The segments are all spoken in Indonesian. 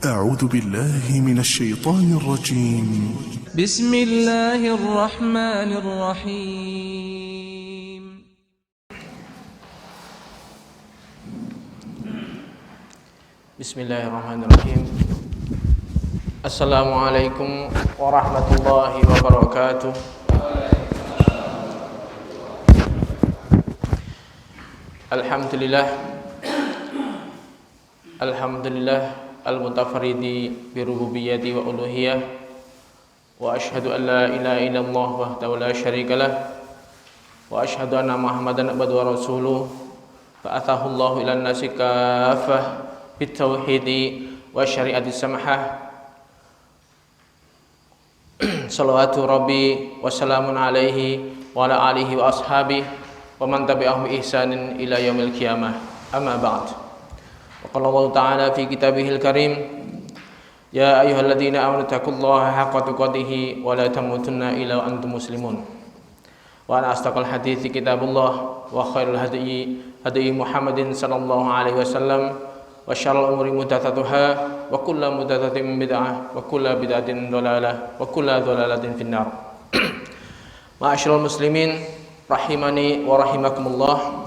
أعوذ بالله من الشيطان الرجيم. بسم الله الرحمن الرحيم. بسم الله الرحمن الرحيم. السلام عليكم ورحمة الله وبركاته. Alhamdulillah al-mutafarridi bi rububiyyati wa uluhiyah, wa asyhadu an la ilaha illallah wahdahu la syarikalah, wa asyhadu anna Muhammadan abduhu wa rasuluh ba'athahu Allahu ilan nasi kaffah bit tauhidi wa syari'ati samhah. Salawatu rabbi wa salamun alaihi wa ala alihi wa ashabihi wa man tabi'ahum bi ihsanin ila yaumil qiyamah. Amma ba'd. Qala Allah Ta'ala fi kitabihil karim, ya ayyuhalladzina amanu taqullaha haqqa tuqatih wa la tamutunna illa wa antum muslimun. Wa ana astaqal hadithi kitabullah wa khairul hadyi hadyi Muhammadin sallallahu alaihi wasallam wa syarrul umuri muhdatsatuha wa kullu muhdatsatin bid'ah wa kullu bid'atin dhalalah wa kullu dhalalatin finnar. Ma'asyiral muslimin rahimani wa rahimakumullah.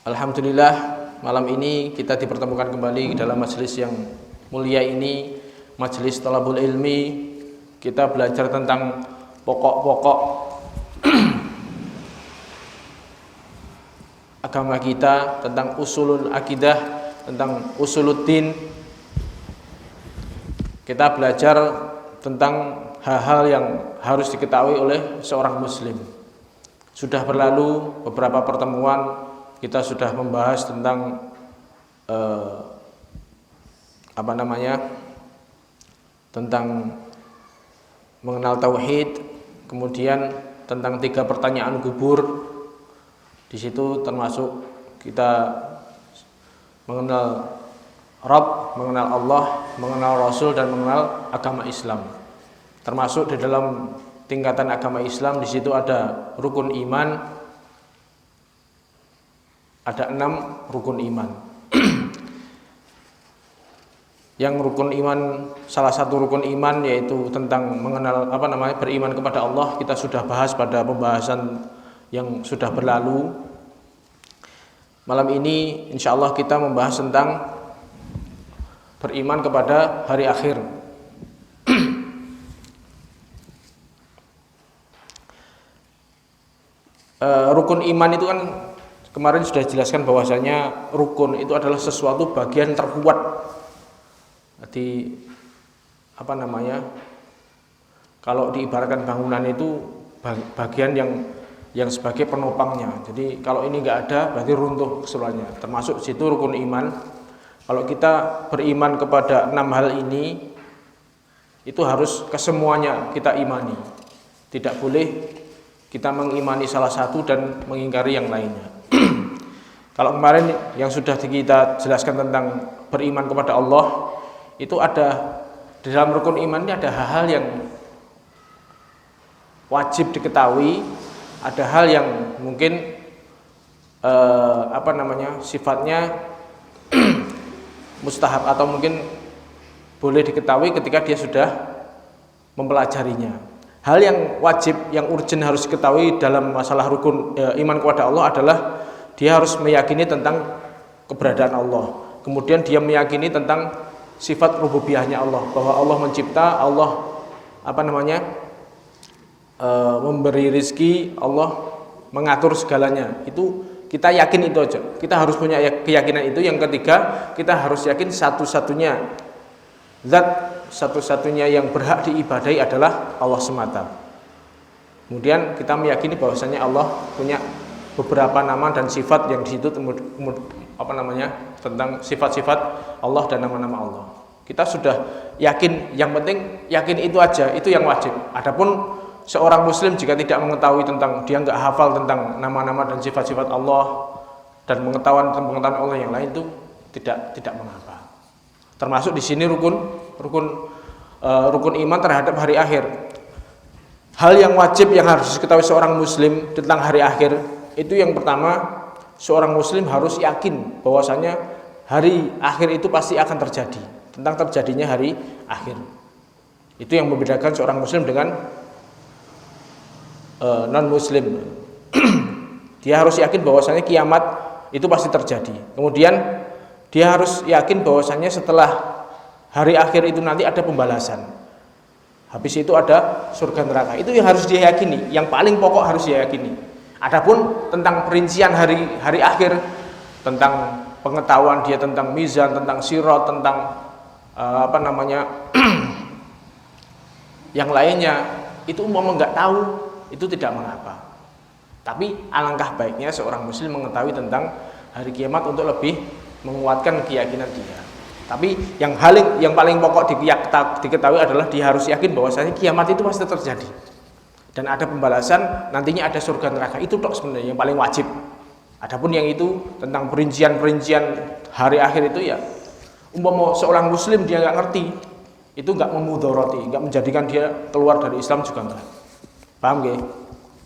Alhamdulillah, malam ini kita dipertemukan kembali dalam majelis yang mulia ini, majelis Thalabul Ilmi. Kita belajar tentang pokok-pokok agama kita, tentang usulul akidah, tentang usuluddin. Kita belajar tentang hal-hal yang harus diketahui oleh seorang muslim. Sudah berlalu beberapa pertemuan, kita sudah membahas tentang tentang mengenal tauhid, kemudian tentang 3 pertanyaan kubur. Di situ termasuk kita mengenal Rabb, mengenal Allah, mengenal Rasul, dan mengenal agama Islam. Termasuk di dalam tingkatan agama Islam, di situ ada rukun iman. Ada 6 rukun iman. Yang rukun iman, salah satu rukun iman yaitu tentang mengenal beriman kepada Allah. Kita sudah bahas pada pembahasan yang sudah berlalu. Malam ini insyaallah kita membahas tentang beriman kepada hari akhir. Rukun iman itu kan kemarin sudah dijelaskan bahwasanya rukun itu adalah sesuatu bagian terkuat. Jadi kalau diibaratkan bangunan itu bagian yang sebagai penopangnya. Jadi kalau ini enggak ada berarti runtuh keseluruhannya. Termasuk situ rukun iman. Kalau kita beriman kepada 6 hal ini, itu harus kesemuanya kita imani. Tidak boleh kita mengimani salah satu dan mengingkari yang lainnya. Kalau kemarin yang sudah kita jelaskan tentang beriman kepada Allah, itu ada di dalam rukun iman ini ada hal-hal yang wajib diketahui, ada hal yang mungkin sifatnya mustahab atau mungkin boleh diketahui ketika dia sudah mempelajarinya. Hal yang wajib, yang urgent harus diketahui dalam masalah rukun iman kepada Allah adalah dia harus meyakini tentang keberadaan Allah. Kemudian dia meyakini tentang sifat rububiyahnya Allah, bahwa Allah mencipta, Allah memberi rizki, Allah mengatur segalanya. Itu kita yakin itu aja. Kita harus punya keyakinan itu. Yang ketiga, kita harus yakin satu-satunya zat, satu-satunya yang berhak diibadahi adalah Allah semata. Kemudian kita meyakini bahwasanya Allah punya beberapa nama dan sifat yang di situ tentang sifat-sifat Allah dan nama-nama Allah. Kita sudah yakin, yang penting yakin itu aja, itu yang wajib. Adapun seorang muslim jika tidak mengetahui tentang, dia enggak hafal tentang nama-nama dan sifat-sifat Allah dan pengetahuan Allah yang lain, itu tidak mengapa. Termasuk di sini rukun iman terhadap hari akhir. Hal yang wajib yang harus diketahui seorang muslim tentang hari akhir, itu yang pertama, seorang muslim harus yakin bahwasanya hari akhir itu pasti akan terjadi, tentang terjadinya hari akhir. Itu yang membedakan seorang muslim dengan non-muslim. Dia harus yakin bahwasanya kiamat itu pasti terjadi. Kemudian dia harus yakin bahwasanya setelah hari akhir itu nanti ada pembalasan. Habis itu ada surga neraka. Itu yang harus dia yakini, yang paling pokok harus dia yakini. Adapun tentang perincian hari akhir, tentang pengetahuan dia tentang mizan, tentang sirat, tentang yang lainnya, itu umpama nggak tahu, itu tidak mengapa. Tapi alangkah baiknya seorang muslim mengetahui tentang hari kiamat untuk lebih menguatkan keyakinan dia. Tapi yang paling pokok diketahui adalah dia harus yakin bahwasanya kiamat itu pasti terjadi. Dan ada pembalasan, nantinya ada surga neraka. Itu tok sebenarnya yang paling wajib. Adapun yang itu tentang perincian hari akhir itu ya, umpama seorang muslim dia nggak ngerti, itu nggak memudoroti, nggak menjadikan dia keluar dari Islam juga enggak. Paham nggih?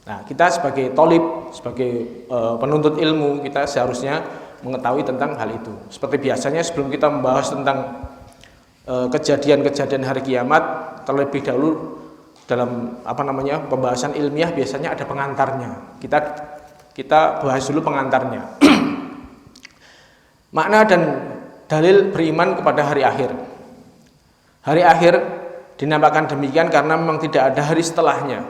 Nah, kita sebagai thalib, sebagai penuntut ilmu, kita seharusnya mengetahui tentang hal itu. Seperti biasanya sebelum kita membahas tentang kejadian-kejadian hari kiamat, terlebih dahulu dalam pembahasan ilmiah biasanya ada pengantarnya. Kita bahas dulu pengantarnya. Makna dan dalil beriman kepada hari akhir. Hari akhir dinamakan demikian karena memang tidak ada hari setelahnya.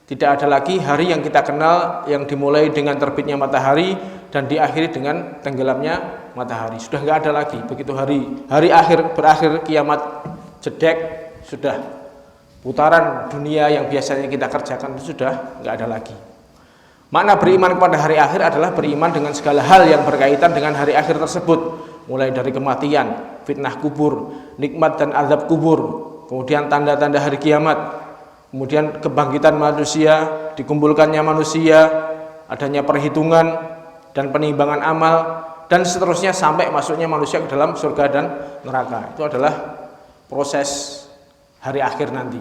Tidak ada lagi hari yang kita kenal yang dimulai dengan terbitnya matahari dan diakhiri dengan tenggelamnya matahari. Sudah nggak ada lagi. Begitu hari akhir berakhir, kiamat jedek, sudah putaran dunia yang biasanya kita kerjakan itu sudah nggak ada lagi. Makna beriman kepada hari akhir adalah beriman dengan segala hal yang berkaitan dengan hari akhir tersebut, mulai dari kematian, fitnah kubur, nikmat dan azab kubur, kemudian tanda-tanda hari kiamat, kemudian kebangkitan manusia, dikumpulkannya manusia, adanya perhitungan dan penimbangan amal, dan seterusnya sampai masuknya manusia ke dalam surga dan neraka. Itu adalah proses hari akhir nanti.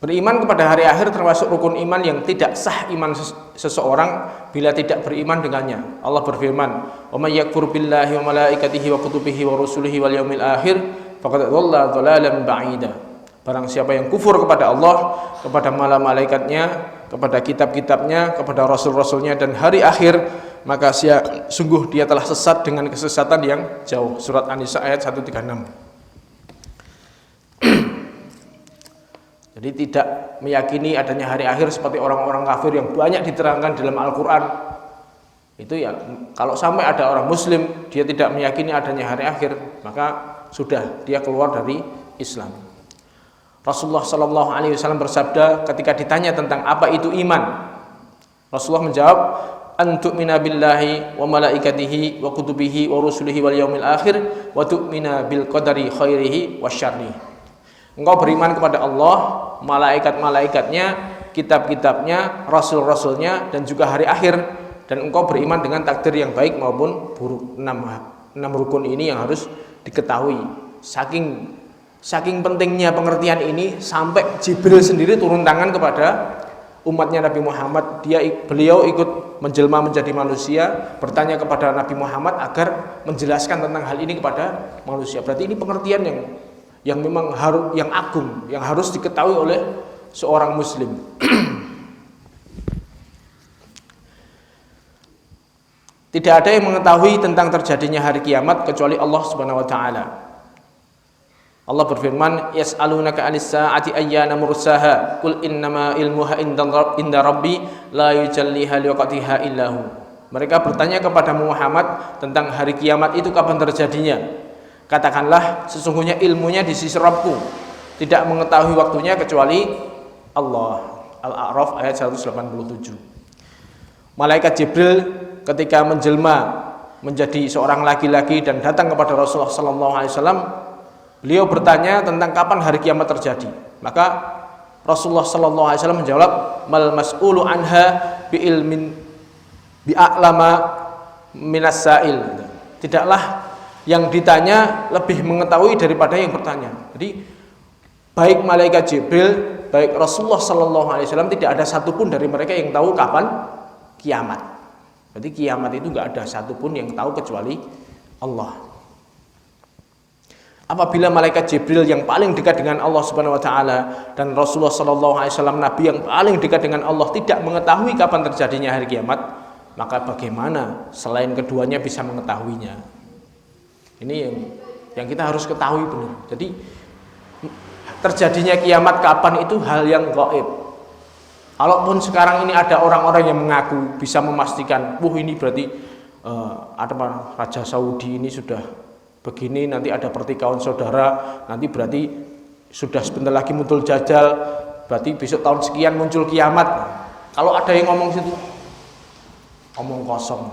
Beriman kepada hari akhir termasuk rukun iman yang tidak sah iman seseorang bila tidak beriman dengannya. Allah berfirman, "Wa may yakfur billahi wa malaikatihi wa kutubihi wa rusulihi wal yaumil akhir faqad dhalla dhalalan ba'ida." Barang siapa yang kufur kepada Allah, kepada malaikatnya, kepada kitab-kitabnya, kepada rasul-rasulnya dan hari akhir, maka sungguh dia telah sesat dengan kesesatan yang jauh. Surat An-Nisa ayat 136. Jadi tidak meyakini adanya hari akhir seperti orang-orang kafir yang banyak diterangkan dalam Al-Quran. Itu ya, kalau sampai ada orang muslim dia tidak meyakini adanya hari akhir, maka sudah dia keluar dari Islam. Rasulullah SAW bersabda ketika ditanya tentang apa itu iman, Rasulullah menjawab, "Antu'mina billahi wa malaikatihi wa kutubihi wa rusulihi wal yaumil akhir wa tu'mina bil qadari khairihi wa syarrihi." Engkau beriman kepada Allah, malaikat-malaikatnya, kitab-kitabnya, rasul-rasulnya, dan juga hari akhir, dan engkau beriman dengan takdir yang baik maupun buruk. 6 rukun ini yang harus diketahui. Saking pentingnya pengertian ini sampai Jibril sendiri turun tangan kepada umatnya Nabi Muhammad. Beliau ikut menjelma menjadi manusia, bertanya kepada Nabi Muhammad agar menjelaskan tentang hal ini kepada manusia. Berarti ini pengertian yang memang yang agung, yang harus diketahui oleh seorang muslim. Tidak ada yang mengetahui tentang terjadinya hari kiamat kecuali Allah Subhanahu wa taala. Allah berfirman, "Yas'alunaka 'anis sa'ati ayyana mursaha, qul innama ilmuha inda rabbi la yujalliha liwaqtiha illa hu." Mereka bertanya kepada Muhammad tentang hari kiamat itu kapan terjadinya. Katakanlah, sesungguhnya ilmunya di sisi Rabbku, tidak mengetahui waktunya kecuali Allah. Al-A'raf ayat 187. Malaikat Jibril ketika menjelma menjadi seorang laki-laki dan datang kepada Rasulullah SAW, beliau bertanya tentang kapan hari kiamat terjadi. Maka Rasulullah SAW menjawab, "Mal mas'ulu anha bi'a'lama minas sa'il." Tidaklah yang ditanya lebih mengetahui daripada yang bertanya. Jadi baik malaikat Jibril, baik Rasulullah SAW tidak ada satupun dari mereka yang tahu kapan kiamat. Berarti kiamat itu nggak ada satupun yang tahu kecuali Allah. Apabila malaikat Jibril yang paling dekat dengan Allah Subhanahu wa taala dan Rasulullah sallallahu alaihi wasallam nabi yang paling dekat dengan Allah tidak mengetahui kapan terjadinya hari kiamat, maka bagaimana selain keduanya bisa mengetahuinya? Ini yang kita harus ketahui benar. Jadi terjadinya kiamat kapan itu hal yang gaib. Kalaupun sekarang ini ada orang-orang yang mengaku bisa memastikan, ini berarti Raja Saudi ini sudah begini, nanti ada pertikaian saudara, nanti berarti sudah sebentar lagi muncul Dajjal, berarti besok tahun sekian muncul kiamat. Kalau ada yang ngomong situ, omong kosong,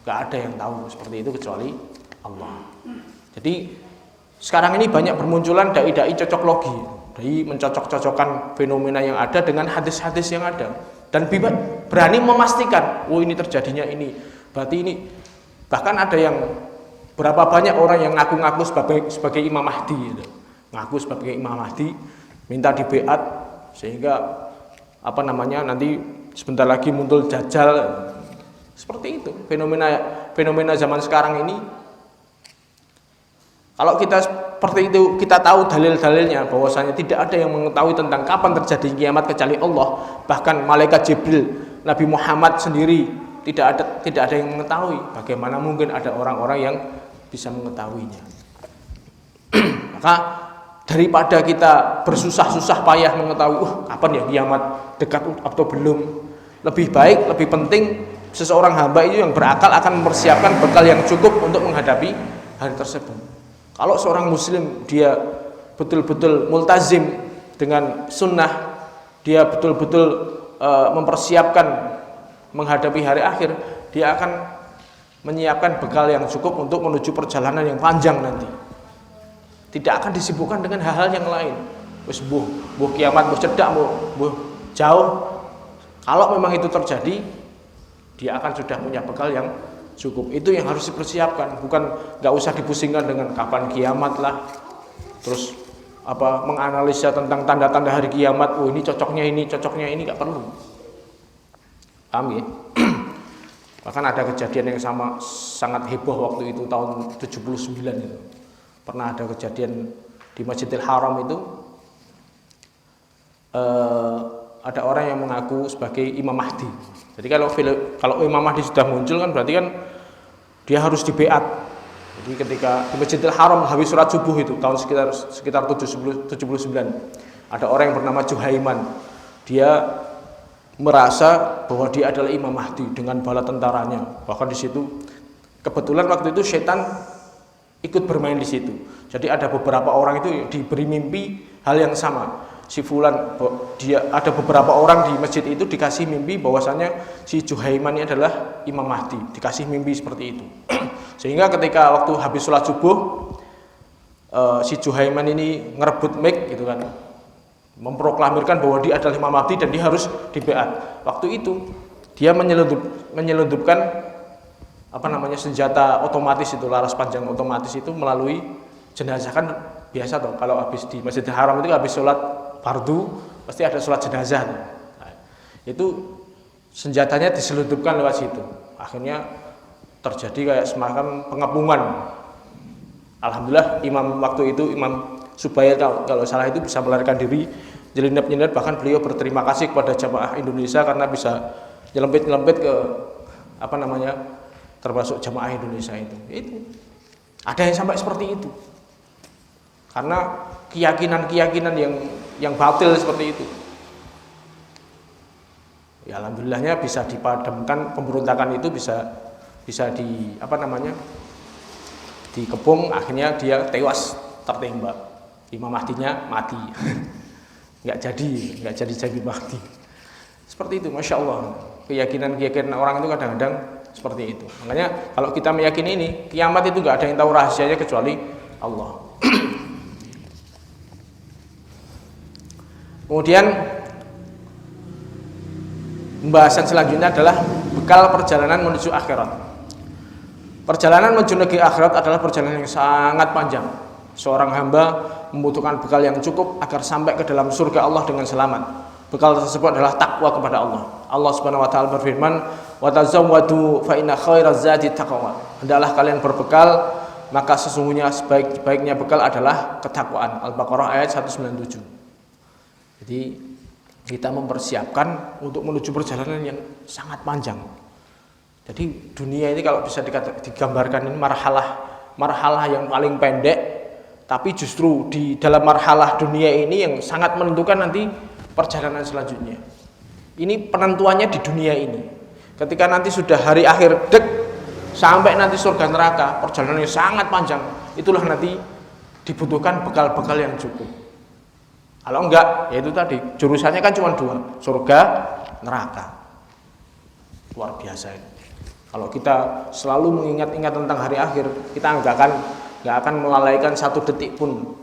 nggak ada yang tahu seperti itu kecuali Allah. Jadi sekarang ini banyak bermunculan dai-dai cocok logi, dai mencocok-cocokkan fenomena yang ada dengan hadis-hadis yang ada, dan berani memastikan, ini terjadinya ini, berarti ini. Bahkan ada yang berapa banyak orang yang ngaku-ngaku sebagai Imam Mahdi, gitu. Ngaku sebagai Imam Mahdi, minta dibeat sehingga nanti sebentar lagi muncul Dajjal. Seperti itu fenomena zaman sekarang ini. Kalau kita seperti itu, kita tahu dalil-dalilnya bahwasanya tidak ada yang mengetahui tentang kapan terjadi kiamat kecuali Allah. Bahkan malaikat Jibril, Nabi Muhammad sendiri tidak ada yang mengetahui. Bagaimana mungkin ada orang-orang yang bisa mengetahuinya? Maka daripada kita bersusah-susah payah mengetahui kapan ya kiamat, dekat atau belum, lebih baik, lebih penting seseorang hamba itu yang berakal akan mempersiapkan bekal yang cukup untuk menghadapi hari tersebut. Kalau seorang muslim dia betul-betul multazim dengan sunnah, dia betul-betul mempersiapkan menghadapi hari akhir, dia akan menyiapkan bekal yang cukup untuk menuju perjalanan yang panjang nanti. Tidak akan disibukkan dengan hal-hal yang lain. Wis buh kiamat, buh cedak, buh jauh. Kalau memang itu terjadi, dia akan sudah punya bekal yang cukup. Itu yang harus dipersiapkan, bukan nggak usah dipusingkan dengan kapan kiamat lah. Terus menganalisa tentang tanda-tanda hari kiamat. Ini cocoknya ini, nggak perlu. Paham ya? Bahkan ada kejadian yang sangat heboh waktu itu tahun 79 itu. Pernah ada kejadian di Masjidil Haram itu, ada orang yang mengaku sebagai Imam Mahdi. Jadi kalau Imam Mahdi sudah muncul kan berarti kan dia harus dibeat. Jadi ketika di Masjidil Haram habis sholat subuh itu tahun sekitar 79, ada orang yang bernama Juhaiman. Dia merasa bahwa dia adalah Imam Mahdi dengan bala tentaranya. Bahkan di situ kebetulan waktu itu setan ikut bermain di situ. Jadi ada beberapa orang itu diberi mimpi hal yang sama. Si fulan, ada beberapa orang di masjid itu dikasih mimpi bahwasanya si Juhaiman ini adalah Imam Mahdi, dikasih mimpi seperti itu. Sehingga ketika waktu habis sholat subuh, si Juhaiman ini ngerebut mic gitu kan, memproklamirkan bahwa dia adalah Imam Mahdi dan dia harus dibeat. Waktu itu dia menyelundupkan senjata otomatis itu, laras panjang otomatis itu melalui jenazah. Kan biasa toh kalau habis di Masjidil Haram itu habis sholat fardu pasti ada sholat jenazah tuh. Nah, itu senjatanya diselundupkan lewat situ. Akhirnya terjadi kayak semacam pengepungan. Alhamdulillah waktu itu Imam Subair kalau salah itu bisa melarikan diri, nyelinap, bahkan beliau berterima kasih kepada jamaah Indonesia karena bisa nyelempit ke termasuk jamaah Indonesia itu. Ada yang sampai seperti itu. Karena keyakinan yang batil seperti itu. Ya alhamdulillahnya bisa dipadamkan, pemberontakan itu bisa dikepung, akhirnya dia tewas tertembak. Imam Mahdinya mati. Nggak jadi Mahdi. Seperti itu, Masya Allah. Keyakinan orang itu kadang-kadang seperti itu. Makanya kalau kita meyakini ini, kiamat itu nggak ada yang tahu rahasianya kecuali Allah. Kemudian pembahasan selanjutnya adalah bekal perjalanan menuju akhirat. Perjalanan menuju negeri akhirat adalah perjalanan yang sangat panjang. Seorang hamba membutuhkan bekal yang cukup agar sampai ke dalam surga Allah dengan selamat. Bekal tersebut adalah takwa kepada Allah. Allah Subhanahu wa taala berfirman, wa tazawwadu fa inna khairaz zadi taqwa. Hendaklah kalian berbekal, maka sesungguhnya sebaik-baiknya bekal adalah ketakwaan. Al-Baqarah ayat 197. Jadi kita mempersiapkan untuk menuju perjalanan yang sangat panjang. Jadi dunia ini kalau bisa digambarkan ini marhalah yang paling pendek, tapi justru di dalam marhalah dunia ini yang sangat menentukan nanti perjalanan selanjutnya. Ini penentuannya di dunia ini. Ketika nanti sudah hari akhir sampai nanti surga neraka, perjalanannya sangat panjang. Itulah nanti dibutuhkan bekal-bekal yang cukup. Kalau enggak, ya itu tadi jurusannya kan cuma 2, surga, neraka. Luar biasa ini. Kalau kita selalu mengingat-ingat tentang hari akhir, kita enggak akan melalaikan satu detik pun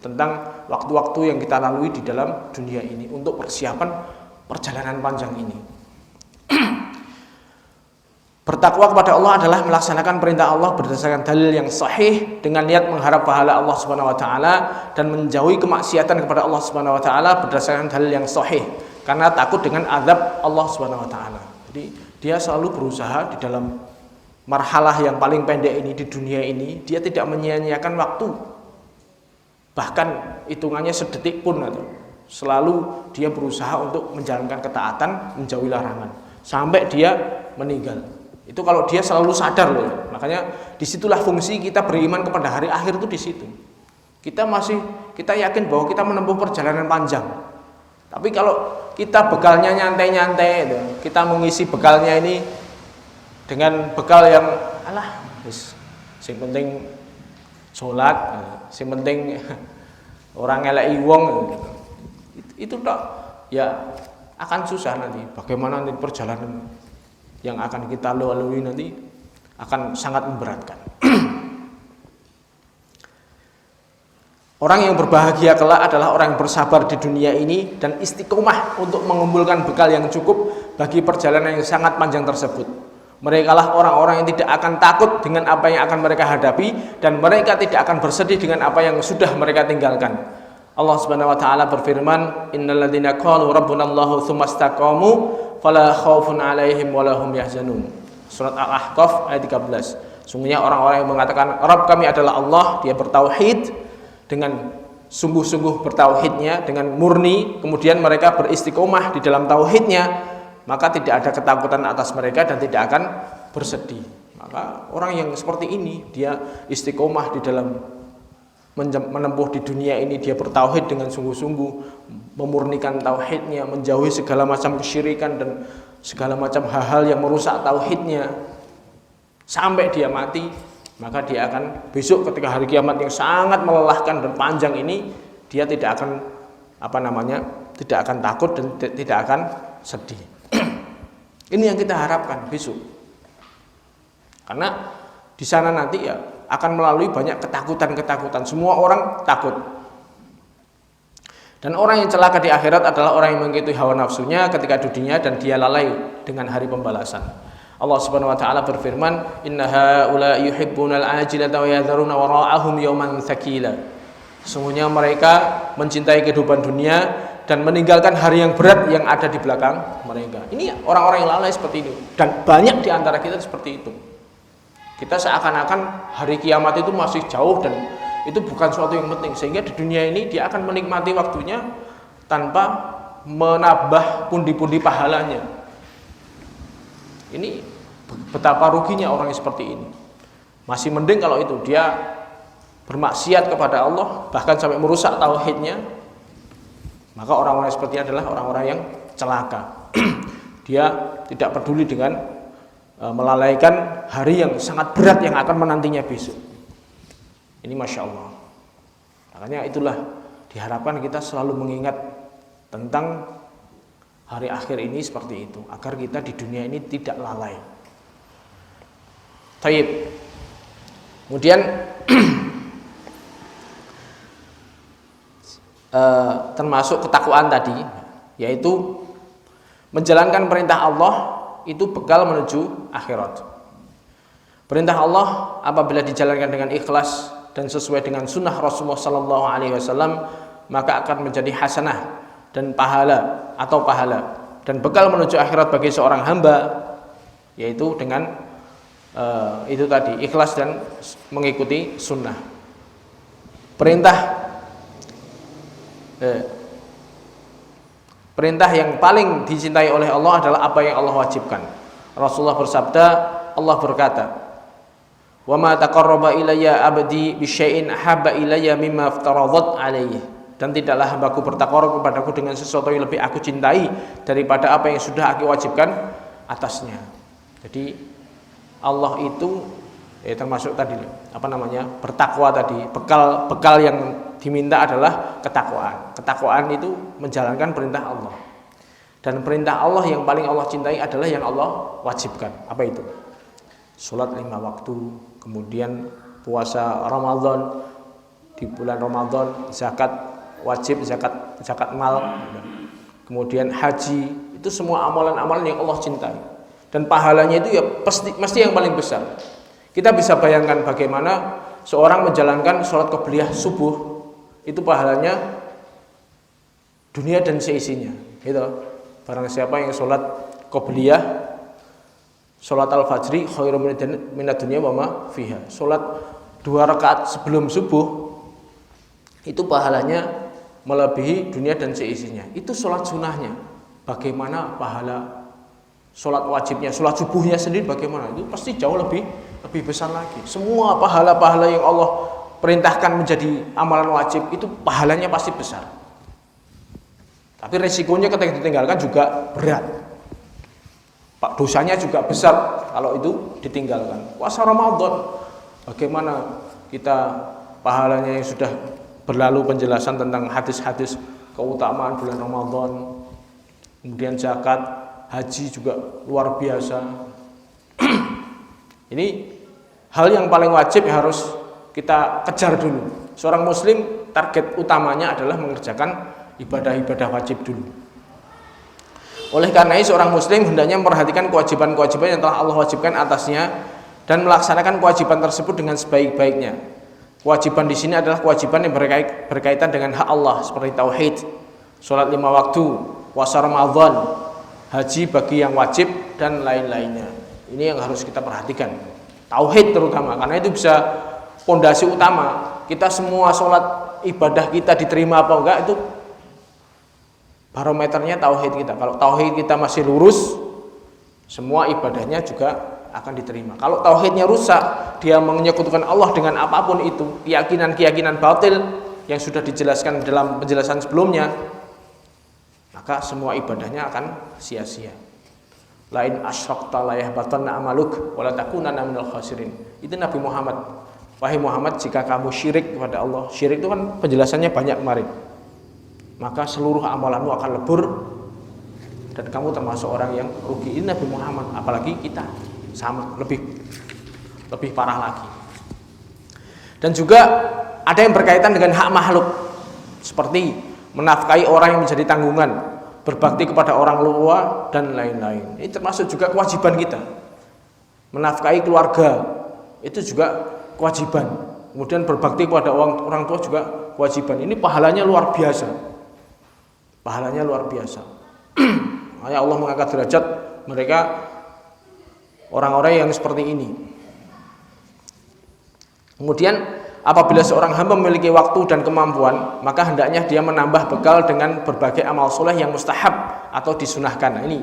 tentang waktu-waktu yang kita lalui di dalam dunia ini untuk persiapan perjalanan panjang ini. Bertakwa kepada Allah adalah melaksanakan perintah Allah berdasarkan dalil yang sahih dengan niat mengharap pahala Allah Subhanahu wa taala dan menjauhi kemaksiatan kepada Allah Subhanahu wa taala berdasarkan dalil yang sahih karena takut dengan azab Allah Subhanahu wa taala. Jadi dia selalu berusaha di dalam marhalah yang paling pendek ini di dunia ini, dia tidak menyia-nyiakan waktu. Bahkan hitungannya sedetik pun atau selalu dia berusaha untuk menjalankan ketaatan, menjauhi larangan sampai dia meninggal. Itu kalau dia selalu sadar loh. Makanya disitulah fungsi kita beriman kepada hari akhir itu di situ. Kita yakin bahwa kita menempuh perjalanan panjang. Tapi kalau kita bekalnya nyantai-nyantai, kita mengisi bekalnya ini dengan bekal yang sing penting sholat, sing penting orang ngeleki wong, itu tak ya akan susah nanti. Bagaimana nanti perjalanan yang akan kita lalui nanti akan sangat memberatkan. Orang yang berbahagia kelak adalah orang yang bersabar di dunia ini dan istiqomah untuk mengumpulkan bekal yang cukup bagi perjalanan yang sangat panjang tersebut. Mereka lah orang-orang yang tidak akan takut dengan apa yang akan mereka hadapi dan mereka tidak akan bersedih dengan apa yang sudah mereka tinggalkan. Allah Subhanahu wa taala berfirman, "Innal ladzina qalu rabbunallahu tsumma istaqamu fala khaufun 'alaihim wa lahum yahzanun." Surat Al-Ahqaf ayat 13. Sungguhnya orang-orang yang mengatakan Rabb kami adalah Allah, dia bertauhid dengan sungguh-sungguh bertauhidnya dengan murni, kemudian mereka beristiqomah di dalam tauhidnya, maka tidak ada ketakutan atas mereka dan tidak akan bersedih. Maka orang yang seperti ini dia istiqomah di dalam menempuh di dunia ini, dia bertauhid dengan sungguh-sungguh, memurnikan tauhidnya, menjauhi segala macam kesyirikan dan segala macam hal-hal yang merusak tauhidnya sampai dia mati, maka dia akan besok ketika hari kiamat yang sangat melelahkan dan panjang ini, dia tidak akan tidak akan takut dan tidak akan sedih. Ini yang kita harapkan besok. Karena di sana nanti ya akan melalui banyak ketakutan-ketakutan. Semua orang takut. Dan orang yang celaka di akhirat adalah orang yang mengikuti hawa nafsunya ketika di dunia dan dia lalai dengan hari pembalasan. Allah Subhanahu wa taala berfirman, "Inna haula yuhibbunal ajilata wa yadharuna wara'ahum yawman tsakila." Sesungguhnya mereka mencintai kehidupan dunia dan meninggalkan hari yang berat yang ada di belakang mereka. Ini orang-orang yang lalai seperti ini dan banyak di antara kita seperti itu. Kita seakan-akan hari kiamat itu masih jauh dan itu bukan suatu yang penting, sehingga di dunia ini dia akan menikmati waktunya tanpa menambah pundi-pundi pahalanya. Ini betapa ruginya orang yang seperti ini. Masih mending kalau itu dia bermaksiat kepada Allah bahkan sampai merusak tauhidnya, maka orang-orang seperti ini adalah orang-orang yang celaka. Dia tidak peduli dengan melalaikan hari yang sangat berat yang akan menantinya besok. Ini Masya Allah. Makanya itulah diharapkan kita selalu mengingat tentang hari akhir ini seperti itu, agar kita di dunia ini tidak lalai. Taib. Kemudian termasuk ketakwaan tadi, yaitu menjalankan perintah Allah itu bekal menuju akhirat. Perintah Allah apabila dijalankan dengan ikhlas dan sesuai dengan sunnah Rasulullah Sallallahu Alaihi Wasallam, maka akan menjadi hasanah dan pahala dan bekal menuju akhirat bagi seorang hamba yaitu dengan itu tadi, ikhlas dan mengikuti sunnah. Perintah yang paling dicintai oleh Allah adalah apa yang Allah wajibkan. Rasulullah bersabda, Allah berkata, "Wa ma taqarraba ilayya 'abdi bi syai'in ahabba ilayya mimma aftaradhat 'alaihi." Dan tidaklah hambaku bertakarrub kepadaku dengan sesuatu yang lebih aku cintai daripada apa yang sudah aku wajibkan atasnya. Jadi Allah itu termasuk tadi bertakwa tadi. Bekal yang diminta adalah ketakwaan. Ketakwaan itu menjalankan perintah Allah. Dan perintah Allah yang paling Allah cintai adalah yang Allah wajibkan. Apa itu? Salat 5 waktu, kemudian puasa Ramadan di bulan Ramadan, zakat wajib, zakat mal, kemudian haji, itu semua amalan-amalan yang Allah cintai. Dan pahalanya itu ya mesti yang paling besar. Kita bisa bayangkan bagaimana seorang menjalankan sholat qobliyah subuh, itu pahalanya dunia dan seisinya. Gitu. Barang siapa yang sholat qobliyah, sholat al-fajri khairum minad dunya wa ma fiha. Sholat 2 rakaat sebelum subuh, itu pahalanya melebihi dunia dan seisinya. Itu sholat sunnahnya. Bagaimana pahala sholat wajibnya, sholat subuhnya sendiri bagaimana? Itu pasti jauh lebih besar lagi. Semua pahala-pahala yang Allah perintahkan menjadi amalan wajib itu pahalanya pasti besar. Tapi resikonya ketika ditinggalkan juga berat. Dosanya juga besar kalau itu ditinggalkan. Puasa Ramadan, bagaimana kita pahalanya yang sudah berlalu penjelasan tentang hadis-hadis keutamaan bulan Ramadan. Kemudian zakat, haji juga luar biasa. Ini hal yang paling wajib harus kita kejar dulu. Seorang muslim target utamanya adalah mengerjakan ibadah-ibadah wajib dulu. Oleh karena itu seorang muslim hendaknya memperhatikan kewajiban-kewajiban yang telah Allah wajibkan atasnya dan melaksanakan kewajiban tersebut dengan sebaik-baiknya. Kewajiban di sini adalah kewajiban yang berkaitan dengan hak Allah seperti tauhid, salat 5 waktu, puasa Ramadan, haji bagi yang wajib dan lain-lainnya. Ini yang harus kita perhatikan. Tauhid terutama, karena itu bisa pondasi utama. Kita semua sholat ibadah kita diterima apa enggak, itu barometernya tauhid kita. Kalau tauhid kita masih lurus, semua ibadahnya juga akan diterima. Kalau tauhidnya rusak, dia menyekutukan Allah dengan apapun itu, keyakinan-keyakinan batil yang sudah dijelaskan dalam penjelasan sebelumnya, maka semua ibadahnya akan sia-sia. Lain asyrakta la yahbatanna amaluk wa la takunanna minal khasirin. Itu Nabi Muhammad. Wahai Muhammad, jika kamu syirik kepada Allah, syirik itu kan penjelasannya banyak kemarin, maka seluruh amalanmu akan lebur dan kamu termasuk orang yang rugi. Ini Nabi Muhammad, apalagi kita sama, lebih parah lagi. Dan juga ada yang berkaitan dengan hak makhluk, seperti menafkahi orang yang menjadi tanggungan, berbakti kepada orang tua dan lain-lain. Ini termasuk juga kewajiban kita. Menafkahi keluarga itu juga kewajiban. Kemudian berbakti kepada orang tua juga kewajiban. Ini pahalanya luar biasa. Pahalanya luar biasa. Makanya Allah mengangkat derajat mereka, orang-orang yang seperti ini. Kemudian apabila seorang hamba memiliki waktu dan kemampuan, maka hendaknya dia menambah bekal dengan berbagai amal soleh yang mustahab atau disunahkan. Nah, ini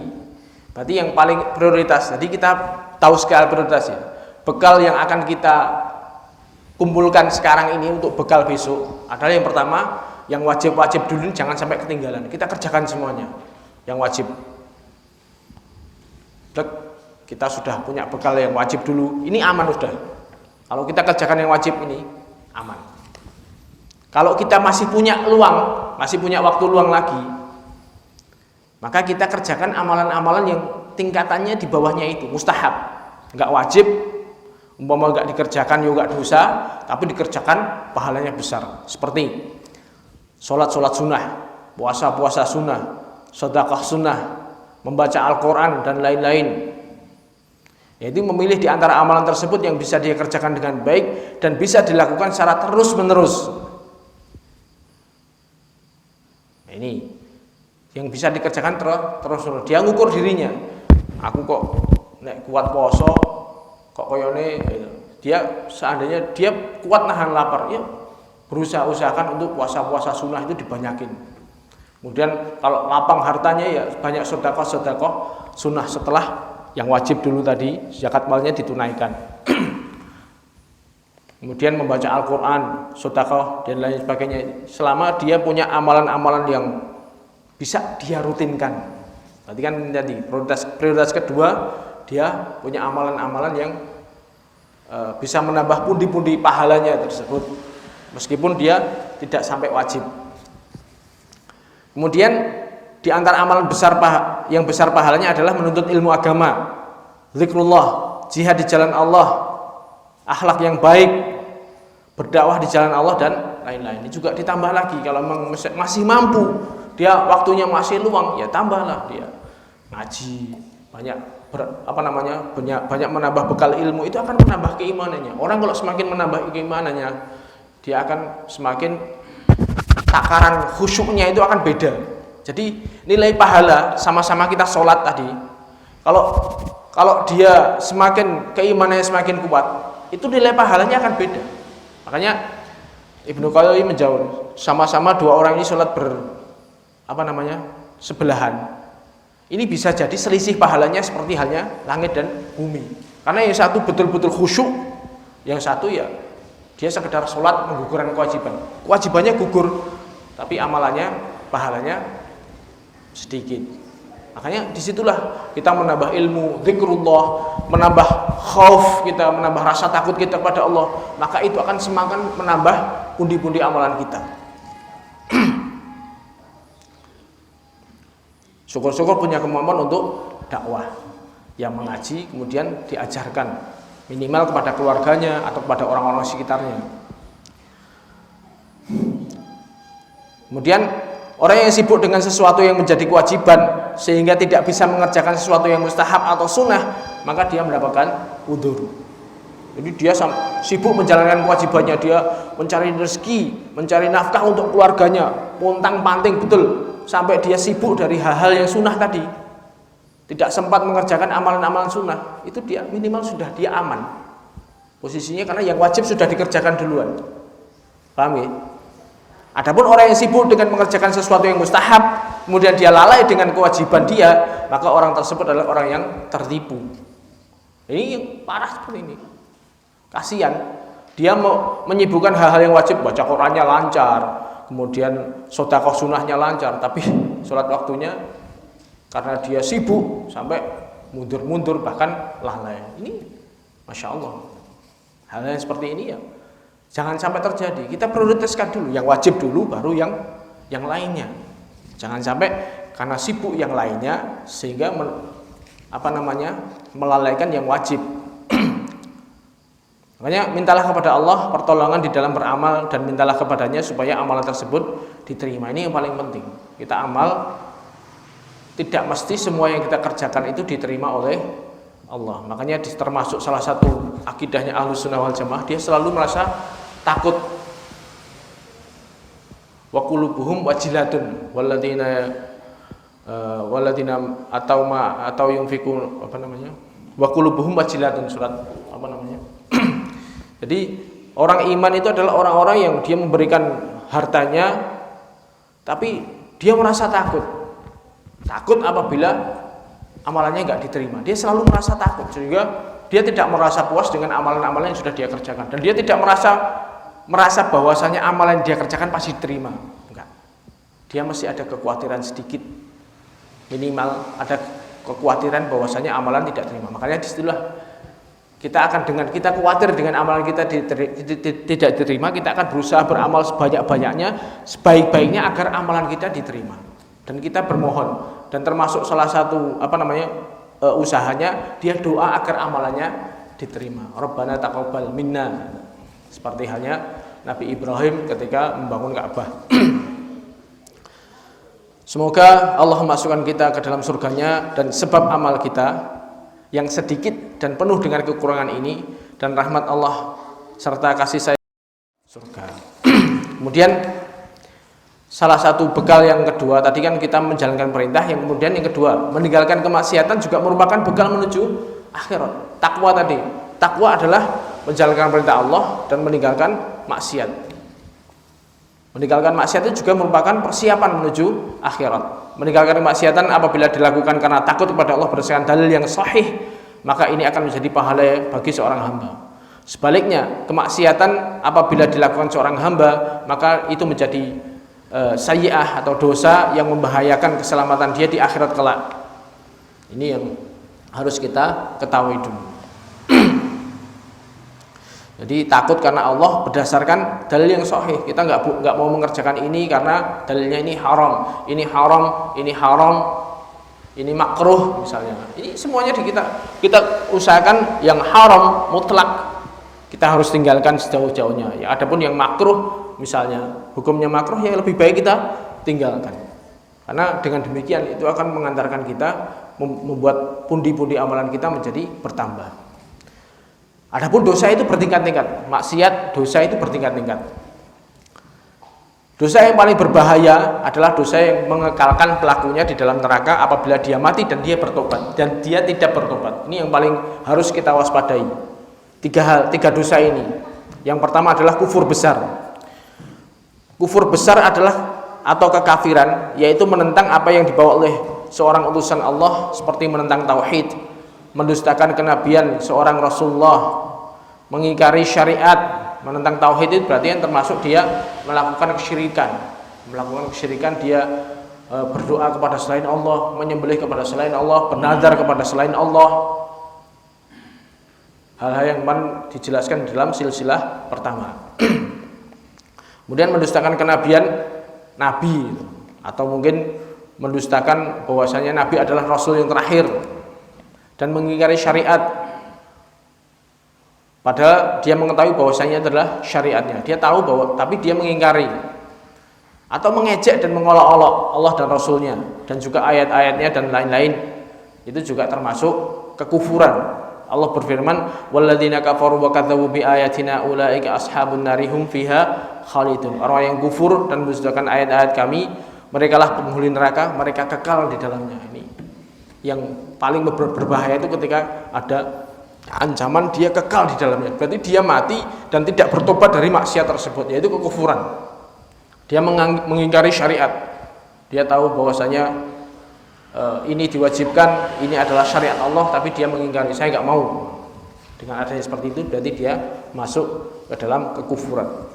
berarti yang paling prioritas. Jadi kita tahu skala prioritasnya. Bekal yang akan kita kumpulkan sekarang ini untuk bekal besok adalah yang pertama, yang wajib-wajib dulu, jangan sampai ketinggalan. Kita kerjakan semuanya yang wajib. Kita sudah punya bekal yang wajib dulu, ini aman sudah. Kalau kita kerjakan yang wajib ini aman. Kalau kita masih punya luang, masih punya waktu luang lagi, maka kita kerjakan amalan-amalan yang tingkatannya di bawahnya itu, mustahab, enggak wajib. Umpama enggak dikerjakan juga dosa, tapi dikerjakan pahalanya besar. Seperti sholat-sholat sunnah, puasa-puasa sunnah, sedekah sunnah, membaca Al-Quran dan lain-lain. Yaitu memilih di antara amalan tersebut yang bisa dia kerjakan dengan baik dan bisa dilakukan secara terus-menerus. Nah, ini yang bisa dikerjakan terus-menerus. Dia ngukur dirinya. Aku kok nek kuat poso kok koyone dia seandainya dia kuat nahan lapar, ya usahakan untuk puasa-puasa sunnah itu dibanyakin. Kemudian kalau lapang hartanya ya banyak sedekah sunnah setelah yang wajib dulu tadi, zakat malnya ditunaikan. Kemudian membaca Al-Quran, sedekah dan lain sebagainya. Selama dia punya amalan-amalan yang bisa dia rutinkan. Berarti kan tadi prioritas kedua, dia punya amalan-amalan yang bisa menambah pundi-pundi pahalanya tersebut, meskipun dia tidak sampai wajib. Kemudian di antara amalan besar yang besar pahalanya adalah menuntut ilmu agama, zikrullah, jihad di jalan Allah, akhlak yang baik, berdakwah di jalan Allah dan lain-lain. Ini juga ditambah lagi kalau masih mampu, dia waktunya masih luang, ya tambahlah dia ngaji, banyak menambah bekal ilmu, itu akan menambah keimanannya. Orang kalau semakin menambah keimanannya, dia akan semakin takaran khusyuknya itu akan beda. Jadi nilai pahala sama-sama kita sholat tadi, kalau dia semakin keimanannya semakin kuat, itu nilai pahalanya akan beda. Makanya Ibnu Qayyim menjawab, sama-sama dua orang ini sholat sebelahan. Ini bisa jadi selisih pahalanya seperti halnya langit dan bumi. Karena yang satu betul-betul khusyuk, yang satu ya dia sekedar sholat menggugurkan kewajiban. Kewajibannya gugur, tapi amalannya, pahalanya sedikit. Makanya disitulah kita menambah ilmu, zikrullah, menambah khauf kita, menambah rasa takut kita kepada Allah. Maka itu akan semakin menambah pundi-pundi amalan kita. Syukur-syukur punya kemampuan untuk dakwah, yang mengaji kemudian diajarkan minimal kepada keluarganya atau kepada orang-orang sekitarnya. Kemudian orang yang sibuk dengan sesuatu yang menjadi kewajiban sehingga tidak bisa mengerjakan sesuatu yang mustahab atau sunnah, maka dia mendapatkan udzur. Jadi dia sibuk menjalankan kewajibannya, dia mencari rezeki, mencari nafkah untuk keluarganya, pontang-panting betul, sampai dia sibuk dari hal-hal yang sunnah tadi, tidak sempat mengerjakan amalan-amalan sunnah. Itu dia minimal sudah dia aman posisinya, karena yang wajib sudah dikerjakan duluan. Paham ya? Adapun orang yang sibuk dengan mengerjakan sesuatu yang mustahab, kemudian dia lalai dengan kewajiban dia, maka orang tersebut adalah orang yang tertipu. Ini yang parah seperti ini. Kasihan, dia mau menyibukkan hal-hal yang wajib, baca Qurannya lancar, kemudian sedekah sunnahnya lancar, tapi sholat waktunya karena dia sibuk sampai mundur-mundur bahkan lalai. Ini Masya Allah, hal yang seperti ini ya jangan sampai terjadi. Kita prioritaskan dulu yang wajib dulu, baru yang lainnya. Jangan sampai karena sibuk yang lainnya sehingga melalaikan yang wajib. Makanya mintalah kepada Allah pertolongan di dalam beramal, dan mintalah kepadanya supaya amalan tersebut diterima. Ini yang paling penting. Kita amal, tidak mesti semua yang kita kerjakan itu diterima oleh Allah. Makanya termasuk salah satu akidahnya Ahlus Sunnah wal Jamaah, dia selalu merasa takut. Wa qulubuhum wajilatun walladzina atau yunfiqun wa qulubuhum wajilatun, surat Jadi orang iman itu adalah orang-orang yang dia memberikan hartanya, tapi dia merasa takut apabila amalannya nggak diterima. Dia selalu merasa takut, sehingga dia tidak merasa puas dengan amalan-amalan yang sudah dia kerjakan, dan dia tidak merasa bahwasanya amalan yang dia kerjakan pasti diterima. Enggak. Dia masih ada kekhawatiran sedikit, minimal ada kekhawatiran bahwasanya amalan tidak terima. Makanya disitulah kita khawatir dengan amalan kita tidak diterima, kita akan berusaha beramal sebanyak-banyaknya, sebaik-baiknya agar amalan kita diterima. Dan kita bermohon, dan termasuk salah satu usahanya, dia doa agar amalannya diterima. Rabbana taqabbal minna. Seperti halnya Nabi Ibrahim ketika membangun Ka'bah. Semoga Allah masukkan kita ke dalam surganya, dan sebab amal kita yang sedikit dan penuh dengan kekurangan ini, dan rahmat Allah serta kasih sayang surga. Kemudian salah satu bekal yang kedua, tadi kan kita menjalankan perintah, yang kemudian yang kedua meninggalkan kemaksiatan juga merupakan bekal menuju akhirat. Takwa tadi, takwa adalah menjalankan perintah Allah dan meninggalkan maksiat. Meninggalkan maksiat itu juga merupakan persiapan menuju akhirat. Meninggalkan kemaksiatan apabila dilakukan karena takut kepada Allah berdasarkan dalil yang sahih, maka ini akan menjadi pahala bagi seorang hamba. Sebaliknya, kemaksiatan apabila dilakukan seorang hamba, maka itu menjadi sayyi'ah atau dosa yang membahayakan keselamatan dia di akhirat kelak. Ini yang harus kita ketahui dulu. Jadi takut karena Allah berdasarkan dalil yang sahih. Kita nggak mau mengerjakan ini karena dalilnya ini haram, ini haram, ini haram, ini makruh misalnya. Ini semuanya kita usahakan yang haram mutlak kita harus tinggalkan sejauh-jauhnya. Ya, adapun yang makruh misalnya hukumnya makruh ya lebih baik kita tinggalkan. Karena dengan demikian itu akan mengantarkan kita membuat pundi-pundi amalan kita menjadi bertambah. Adapun dosa itu bertingkat-tingkat, maksiat dosa itu bertingkat-tingkat. Dosa yang paling berbahaya adalah dosa yang mengekalkan pelakunya di dalam neraka apabila dia mati dan dia bertobat dan dia tidak bertobat. Ini yang paling harus kita waspadai. Tiga dosa ini. Yang pertama adalah kufur besar. Kufur besar adalah atau kekafiran, yaitu menentang apa yang dibawa oleh seorang utusan Allah seperti menentang tauhid, mendustakan kenabian seorang Rasulullah, mengingkari syariat. Menentang tauhid itu berarti yang termasuk dia melakukan kesyirikan. Melakukan kesyirikan dia berdoa kepada selain Allah, menyembelih kepada selain Allah, bernazar kepada selain Allah. Hal-hal yang dijelaskan di dalam silsilah pertama. Kemudian mendustakan kenabian nabi, atau mungkin mendustakan bahwasanya nabi adalah rasul yang terakhir, dan mengingkari syariat padahal dia mengetahui bahwasanya adalah syariatnya. Dia tahu bahwa tapi dia mengingkari, atau mengejek dan mengolok-olok Allah dan Rasulnya dan juga ayat-ayatnya dan lain-lain. Itu juga termasuk kekufuran. Allah berfirman, walladzina kafaru wa kadzdzabu bi ayatina ulaika ashabun nari hum fiha khalidun. Orang yang kufur dan mendustakan ayat-ayat kami, merekalah penghuni neraka, mereka kekal di dalamnya. Ini yang paling berbahaya itu ketika ada ancaman dia kekal di dalamnya. Berarti dia mati dan tidak bertobat dari maksiat tersebut, yaitu kekufuran. Dia mengingkari syariat. Dia tahu bahwasanya ini diwajibkan, ini adalah syariat Allah, tapi dia mengingkari, saya nggak mau. Dengan adanya seperti itu berarti dia masuk ke dalam kekufuran.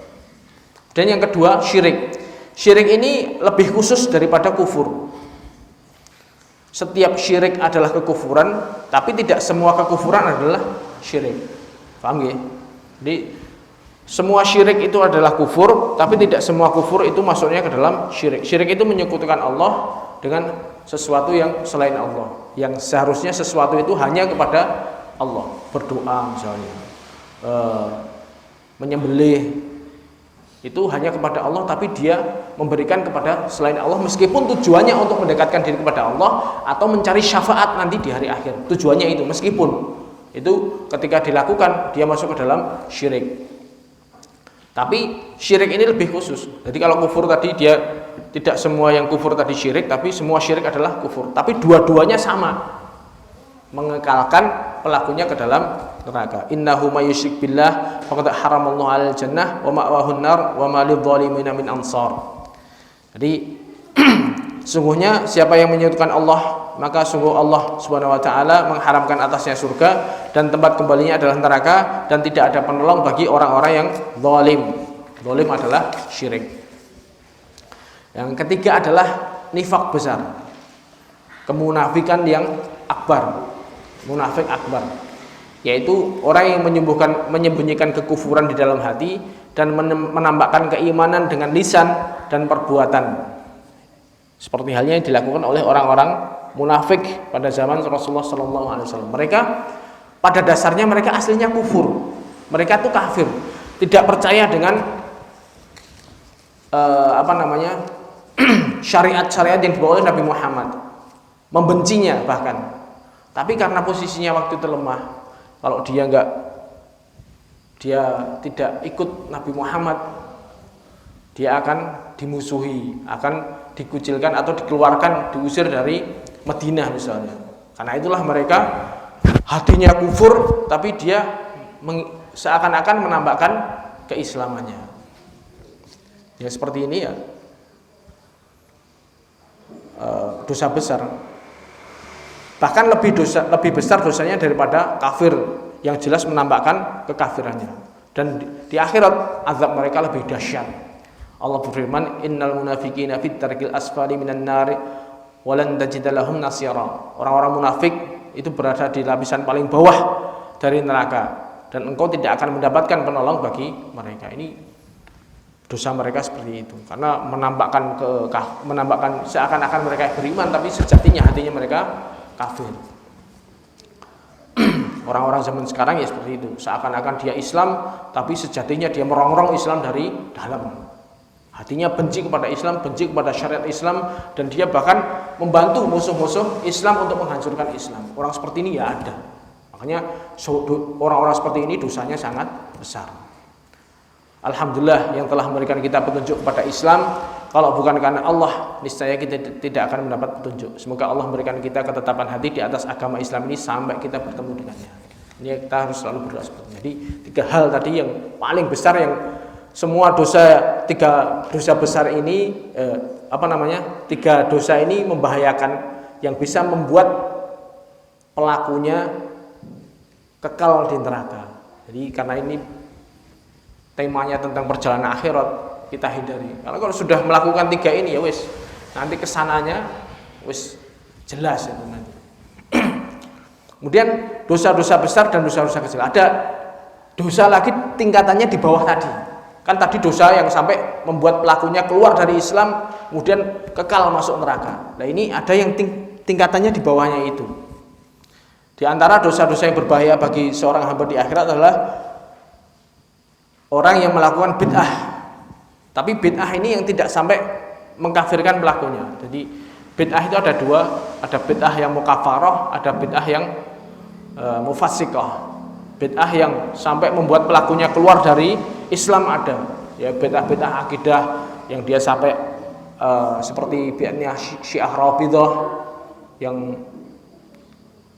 Dan yang kedua, syirik. Syirik ini lebih khusus daripada kufur. Setiap syirik adalah kekufuran, tapi tidak semua kekufuran adalah syirik. Paham ya? Jadi semua syirik itu adalah kufur, tapi tidak semua kufur itu masuknya ke dalam syirik. Syirik itu menyekutukan Allah dengan sesuatu yang selain Allah, yang seharusnya sesuatu itu hanya kepada Allah. Berdoa misalnya, menyembelih itu hanya kepada Allah, tapi dia memberikan kepada selain Allah meskipun tujuannya untuk mendekatkan diri kepada Allah atau mencari syafaat nanti di hari akhir. Tujuannya itu, meskipun itu ketika dilakukan dia masuk ke dalam syirik. Tapi syirik ini lebih khusus. Jadi kalau kufur tadi dia tidak semua yang kufur tadi syirik, tapi semua syirik adalah kufur. Tapi dua-duanya sama, mengekalkan pelakunya ke dalam neraka. Innahu may yusyrik billah faqad haramallahu 'alal jannah wa ma'wahun nar wa ma lidh-dhalimin min ansar. Jadi sungguhnya siapa yang menyekutukan Allah, maka sungguh Allah Subhanahu wa taala mengharamkan atasnya surga dan tempat kembalinya adalah neraka, dan tidak ada penolong bagi orang-orang yang zalim. Zalim adalah syirik. Yang ketiga adalah nifak besar, kemunafikan yang akbar, munafik akbar, yaitu orang yang menyembunyikan kekufuran di dalam hati dan menampakkan keimanan dengan lisan dan perbuatan, seperti halnya yang dilakukan oleh orang-orang munafik pada zaman Rasulullah SAW. Mereka pada dasarnya mereka aslinya kufur, mereka itu kafir, tidak percaya dengan syariat-syariat yang dibawa oleh Nabi Muhammad, membencinya bahkan. Tapi karena posisinya waktu itu lemah, kalau dia tidak ikut Nabi Muhammad, dia akan dimusuhi, akan dikucilkan atau dikeluarkan, diusir dari Madinah misalnya. Karena itulah mereka hatinya kufur, tapi dia seakan-akan menampakkan keislamannya. Ya seperti ini ya, dosa besar. Bahkan lebih besar dosanya daripada kafir yang jelas menampakkan kekafirannya. Dan di akhirat azab mereka lebih dahsyat. Allah berfirman, innal munafiqina fit tarkil asfali minan nar walan tajid lahum nasira. Orang-orang munafik itu berada di lapisan paling bawah dari neraka dan engkau tidak akan mendapatkan penolong bagi mereka. Ini dosa mereka seperti itu, karena menampakkan seakan-akan mereka beriman tapi sejatinya hatinya mereka kafir. Orang-orang zaman sekarang ya seperti itu, seakan-akan dia Islam tapi sejatinya dia merongrong Islam dari dalam. Hatinya benci kepada Islam, benci kepada syariat Islam, dan dia bahkan membantu musuh-musuh Islam untuk menghancurkan Islam. Orang seperti ini ya ada. Makanya orang-orang seperti ini dosanya sangat besar. Alhamdulillah yang telah memberikan kita petunjuk kepada Islam. Kalau bukan karena Allah, niscaya kita tidak akan mendapat petunjuk. Semoga Allah memberikan kita ketetapan hati di atas agama Islam ini sampai kita bertemu dengannya. Ini kita harus selalu berdoa seperti ini. Jadi 3 hal tadi yang paling besar, yang semua dosa, 3 dosa besar ini 3 dosa ini membahayakan, yang bisa membuat pelakunya kekal di neraka. Jadi karena ini temanya tentang perjalanan akhirat, kita hindari. Karena kalau sudah melakukan 3 ini ya wis, nanti kesananya wis jelas itu nanti. Kemudian dosa-dosa besar dan dosa-dosa kecil. Ada dosa lagi tingkatannya di bawah tadi. Kan tadi dosa yang sampai membuat pelakunya keluar dari Islam, kemudian kekal masuk neraka. Nah ini ada yang tingkatannya di bawahnya itu. Di antara dosa-dosa yang berbahaya bagi seorang hamba di akhirat adalah orang yang melakukan bid'ah. Tapi bid'ah ini yang tidak sampai mengkafirkan pelakunya. Jadi bid'ah itu ada 2, ada bid'ah yang mukafarah, ada bid'ah yang mufassiqah. Bid'ah yang sampai membuat pelakunya keluar dari Islam ada. Ya bid'ah akidah yang dia sampai seperti bid'ahnya Syiah Rafidhah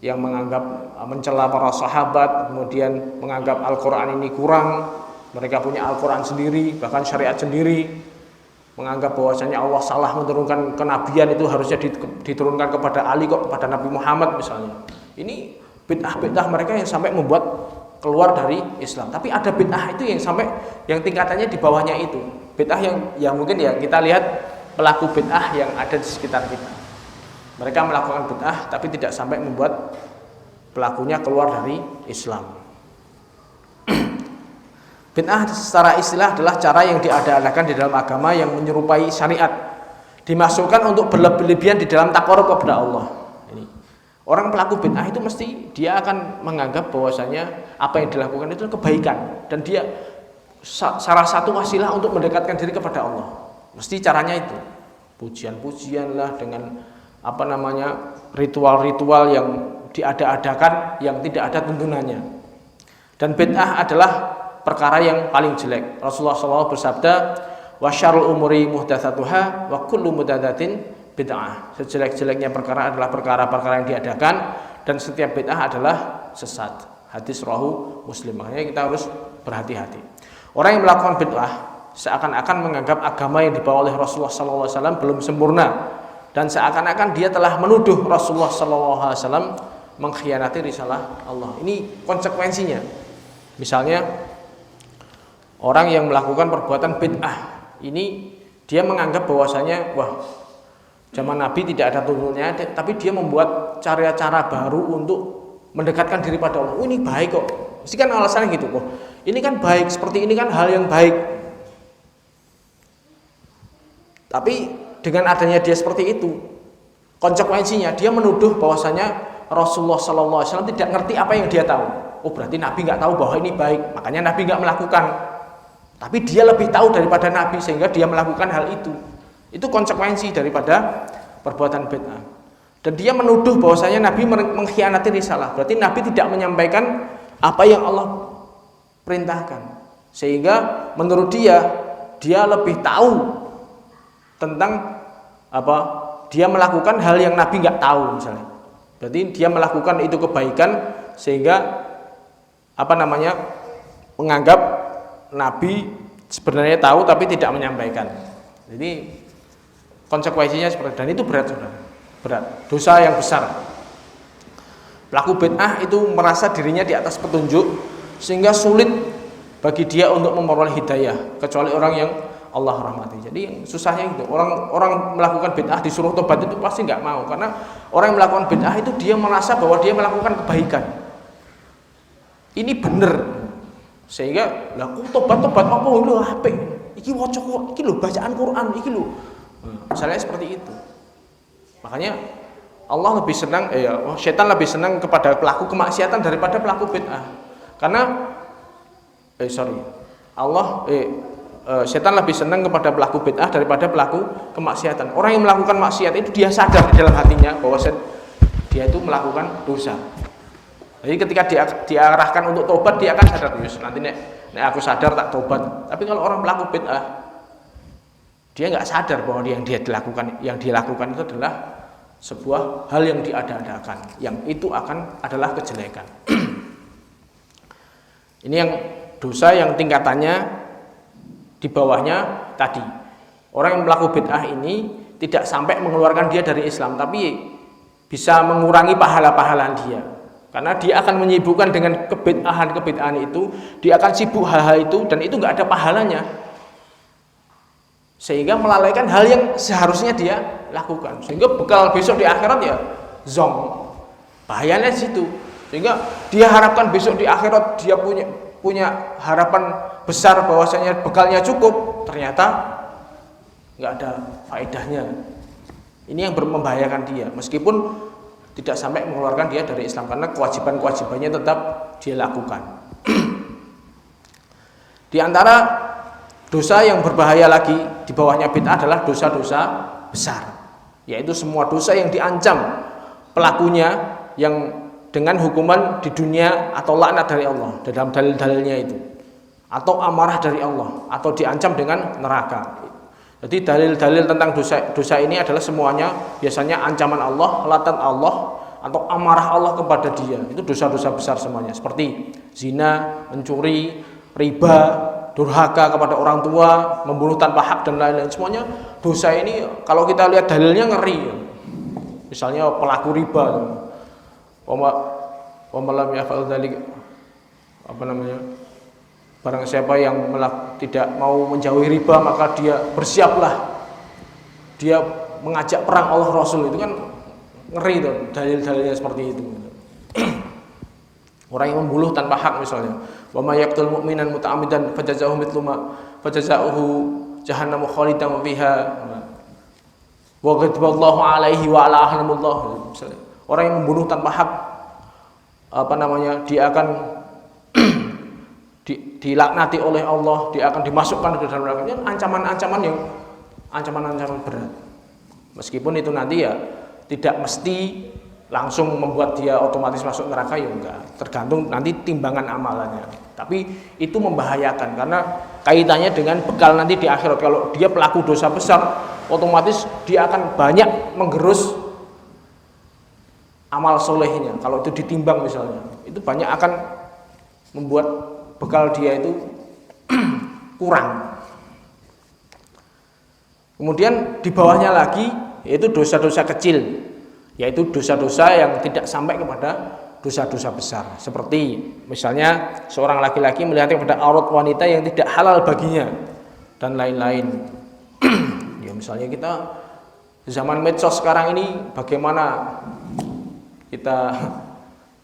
yang menganggap mencela para sahabat, kemudian menganggap Al-Qur'an ini kurang. Mereka punya Al-Quran sendiri, bahkan syariat sendiri, menganggap bahwasanya Allah salah menurunkan kenabian, itu harusnya diturunkan kepada Ali kok, kepada Nabi Muhammad misalnya. Ini bid'ah mereka yang sampai membuat keluar dari Islam. Tapi ada bid'ah itu yang sampai yang tingkatannya di bawahnya itu. Bid'ah yang mungkin ya kita lihat pelaku bid'ah yang ada di sekitar kita. Mereka melakukan bid'ah tapi tidak sampai membuat pelakunya keluar dari Islam. Bid'ah secara istilah adalah cara yang diada-adakan di dalam agama yang menyerupai syariat, dimasukkan untuk berlebihan di dalam taqarrub kepada Allah. Ini orang pelaku bid'ah itu mesti dia akan menganggap bahwasanya apa yang dilakukan itu kebaikan, dan dia salah satu wasilah untuk mendekatkan diri kepada Allah. Mesti caranya itu pujian-pujian lah, dengan ritual-ritual yang diada-adakan yang tidak ada tuntunannya. Dan bid'ah adalah perkara yang paling jelek. Rasulullah SAW bersabda, wa syarrul umuri muhdatsatuha wa kullu muhdatsatin bid'ah. Sejelek-jeleknya perkara adalah perkara-perkara yang diadakan, dan setiap bid'ah adalah sesat. Hadis rawahu Muslim. Makanya kita harus berhati-hati. Orang yang melakukan bid'ah seakan-akan menganggap agama yang dibawa oleh Rasulullah SAW belum sempurna, dan seakan-akan dia telah menuduh Rasulullah SAW mengkhianati risalah Allah. Ini konsekuensinya. Misalnya orang yang melakukan perbuatan bid'ah ini, dia menganggap bahwasanya wah, zaman Nabi tidak ada tuntunannya, tapi dia membuat cara-cara baru untuk mendekatkan diri pada Allah. Oh, ini baik kok. Mesti kan alasannya gitu kok. Ini kan baik, seperti ini kan hal yang baik. Tapi dengan adanya dia seperti itu, konsekuensinya dia menuduh bahwasanya Rasulullah SAW tidak ngerti apa yang dia tahu. Oh, berarti Nabi nggak tahu bahwa ini baik, makanya Nabi nggak melakukan. Tapi dia lebih tahu daripada Nabi sehingga dia melakukan hal itu. Itu konsekuensi daripada perbuatan bid'ah. Dan dia menuduh bahwasanya Nabi mengkhianati risalah. Berarti Nabi tidak menyampaikan apa yang Allah perintahkan. Sehingga menurut dia lebih tahu tentang apa? Dia melakukan hal yang Nabi nggak tahu misalnya. Berarti dia melakukan itu kebaikan sehingga menganggap Nabi sebenarnya tahu tapi tidak menyampaikan. Jadi konsekuensinya seperti itu, dan itu berat, saudara, berat, dosa yang besar. Pelaku bid'ah itu merasa dirinya di atas petunjuk sehingga sulit bagi dia untuk memperoleh hidayah, kecuali orang yang Allah rahmati. Jadi yang susahnya itu orang melakukan bid'ah disuruh tobat itu pasti nggak mau, karena orang yang melakukan bid'ah itu dia merasa bahwa dia melakukan kebaikan. Ini bener, sehingga laku tobat apa lho apik. Iki waca iki lho bacaan Quran iki lho. Misalnya seperti itu. Makanya Allah lebih senang setan lebih senang kepada pelaku kemaksiatan daripada pelaku bid'ah. Karena setan lebih senang kepada pelaku bid'ah daripada pelaku kemaksiatan. Orang yang melakukan maksiat itu dia sadar di dalam hatinya bahwa dia itu melakukan dosa. Jadi ketika diarahkan untuk tobat, dia akan sadar, nanti nek aku sadar tak tobat. Tapi kalau orang pelaku bid'ah, dia nggak sadar bahwa yang dia lakukan itu adalah sebuah hal yang diada-adakan, yang itu adalah kejelekan. Ini yang dosa yang tingkatannya di bawahnya tadi. Orang yang melakukan bid'ah ini tidak sampai mengeluarkan dia dari Islam, tapi bisa mengurangi pahala-pahala dia. Karena dia akan menyibukkan dengan kebid'ahan itu, dia akan sibuk hal-hal itu, dan itu nggak ada pahalanya, sehingga melalaikan hal yang seharusnya dia lakukan, sehingga bekal besok di akhirat ya zong. Bahayanya di situ, sehingga dia harapkan besok di akhirat dia punya harapan besar bahwasanya bekalnya cukup, ternyata nggak ada faedahnya. Ini yang membahayakan dia, meskipun tidak sampai mengeluarkan dia dari Islam, karena kewajiban-kewajibannya tetap dia lakukan. Di antara dosa yang berbahaya lagi di bawahnya bid'ah adalah dosa-dosa besar, yaitu semua dosa yang diancam pelakunya yang dengan hukuman di dunia atau laknat dari Allah dalam dalil-dalilnya itu, atau amarah dari Allah, atau diancam dengan neraka. Jadi dalil-dalil tentang dosa ini adalah semuanya biasanya ancaman Allah, laknat Allah, atau amarah Allah kepada dia. Itu dosa-dosa besar semuanya, seperti zina, mencuri, riba, durhaka kepada orang tua, membunuh tanpa hak, dan lain-lain. Semuanya dosa ini kalau kita lihat dalilnya ngeri. Misalnya pelaku riba, wamalam yafal dzalik, barang siapa yang tidak mau menjauhi riba, maka dia bersiaplah, dia mengajak perang Allah Rasul. Itu kan ngeri tuh dalil-dalilnya seperti itu. Orang yang membunuh tanpa hak misalnya, wa may yaqtul mu'minan muta'ammidan fajaza'uhu jahannamu khalidan fiha wa ghadiballahu alaihi wa ala ahlamullah. Misalnya orang yang membunuh tanpa hak, dia akan dilaknati oleh Allah, dia akan dimasukkan ke dalam neraka. Ancaman-ancaman berat. Meskipun itu nanti ya tidak mesti langsung membuat dia otomatis masuk neraka, ya enggak, tergantung nanti timbangan amalannya. Tapi itu membahayakan karena kaitannya dengan bekal nanti di akhirat. Kalau dia pelaku dosa besar, otomatis dia akan banyak menggerus amal solehnya. Kalau itu ditimbang misalnya, itu banyak akan membuat bekal dia itu kurang. Kemudian di bawahnya lagi yaitu dosa-dosa kecil, yaitu dosa-dosa yang tidak sampai kepada dosa-dosa besar. Seperti misalnya seorang laki-laki melihat kepada aurat wanita yang tidak halal baginya dan lain-lain. Ya misalnya kita zaman medsos sekarang ini, bagaimana kita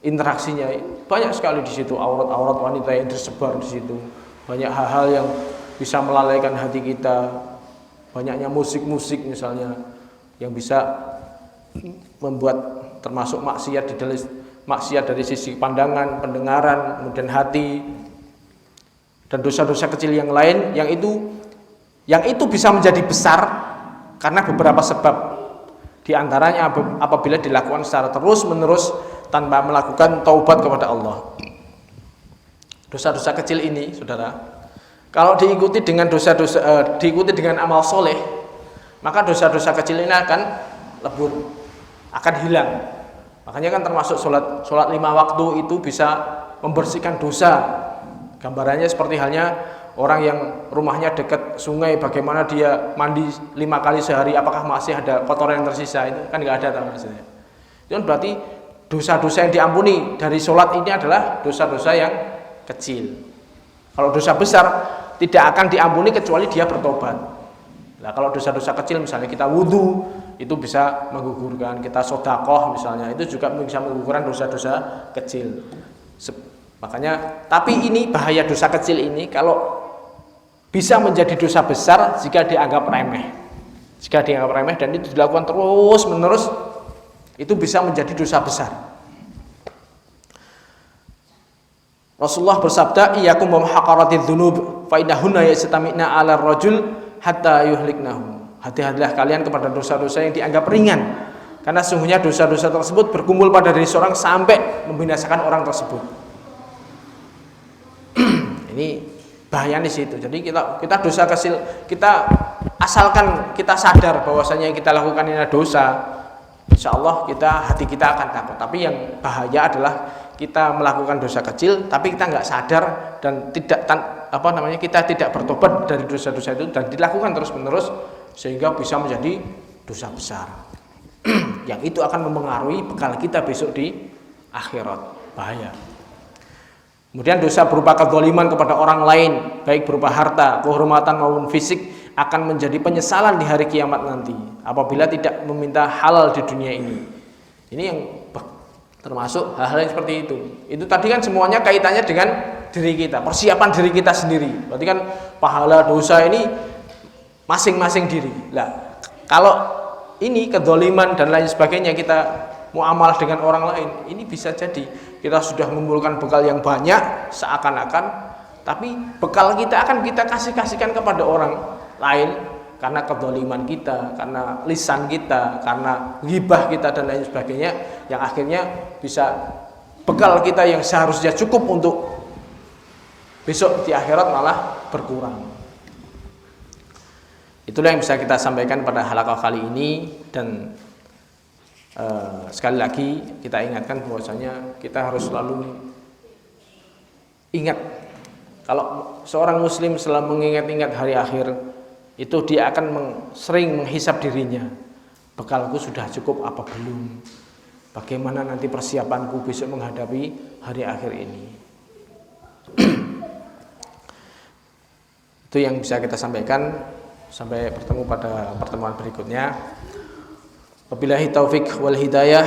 interaksinya, banyak sekali di situ aurat-aurat wanita yang tersebar di situ. Banyak hal-hal yang bisa melalaikan hati kita. Banyaknya musik-musik misalnya yang bisa membuat termasuk maksiat dari sisi pandangan, pendengaran, kemudian hati, dan dosa-dosa kecil yang lain yang itu bisa menjadi besar karena beberapa sebab. Di antaranya apabila dilakukan secara terus-menerus tanpa melakukan taubat kepada Allah. Dosa-dosa kecil ini, saudara, kalau diikuti dengan diikuti dengan amal soleh, maka dosa-dosa kecil ini akan lebur, akan hilang. Makanya kan termasuk sholat 5 waktu itu bisa membersihkan dosa. Gambarannya seperti halnya orang yang rumahnya dekat sungai, bagaimana dia mandi 5 kali sehari, apakah masih ada kotoran yang tersisa? Itu kan nggak ada maksudnya. Itu kan berarti dosa-dosa yang diampuni dari sholat ini adalah dosa-dosa yang kecil. Kalau dosa besar tidak akan diampuni kecuali dia bertobat. Nah, kalau dosa-dosa kecil misalnya kita wudhu, itu bisa menggugurkan, kita sodakoh misalnya, itu juga bisa menggugurkan dosa-dosa kecil. Makanya, tapi ini bahaya dosa kecil ini kalau bisa menjadi dosa besar jika dianggap remeh. Jika dianggap remeh dan itu dilakukan terus menerus, itu bisa menjadi dosa besar. Rasulullah bersabda, "Iyyakum wa muhaqqaratidzunub dzunub, fa innahunna yastami'na 'ala ar-rajul hatta yuhliknahu." Hati-hatilah kalian kepada dosa-dosa yang dianggap ringan, karena sungguhnya dosa-dosa tersebut berkumpul pada diri seorang sampai membinasakan orang tersebut. Ini bahaya di situ. Jadi kita dosa kecil, kita asalkan kita sadar bahwasanya yang kita lakukan ini adalah dosa, insya Allah hati kita akan takut. Tapi yang bahaya adalah kita melakukan dosa kecil, tapi kita nggak sadar dan kita tidak bertobat dari dosa-dosa itu dan dilakukan terus-menerus sehingga bisa menjadi dosa besar. Yang itu akan mempengaruhi bekal kita besok di akhirat. Bahaya. Kemudian dosa berupa kezaliman kepada orang lain, baik berupa harta, kehormatan maupun fisik, akan menjadi penyesalan di hari kiamat nanti apabila tidak meminta halal di dunia ini. Ini yang termasuk hal-hal yang seperti itu. Itu tadi kan semuanya kaitannya dengan diri kita, persiapan diri kita sendiri. Berarti kan pahala dosa ini masing-masing diri. Lah, kalau ini kezaliman dan lain sebagainya kita muamalah dengan orang lain, ini bisa jadi kita sudah mengumpulkan bekal yang banyak seakan-akan, tapi bekal kita akan kita kasihkan kepada orang lain karena kezaliman kita, karena lisan kita, karena ghibah kita dan lain sebagainya, yang akhirnya bisa bekal kita yang seharusnya cukup untuk besok di akhirat malah berkurang. Itulah yang bisa kita sampaikan pada halaqah kali ini. Dan sekali lagi kita ingatkan bahwasanya kita harus selalu ingat, kalau seorang muslim selalu mengingat-ingat hari akhir, itu dia akan sering menghisap dirinya. Bekalku sudah cukup apa belum? Bagaimana nanti persiapanku besok menghadapi hari akhir ini? Itu yang bisa kita sampaikan. Sampai bertemu pada pertemuan berikutnya. Wabillahi taufik wal hidayah.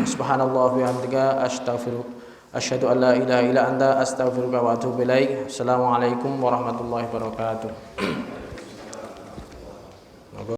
Subhanallah wa bihamdika asyhadu an la ilaha illa anta astaghfiruka wa atubu ilaik. Assalamualaikum warahmatullahi wabarakatuh.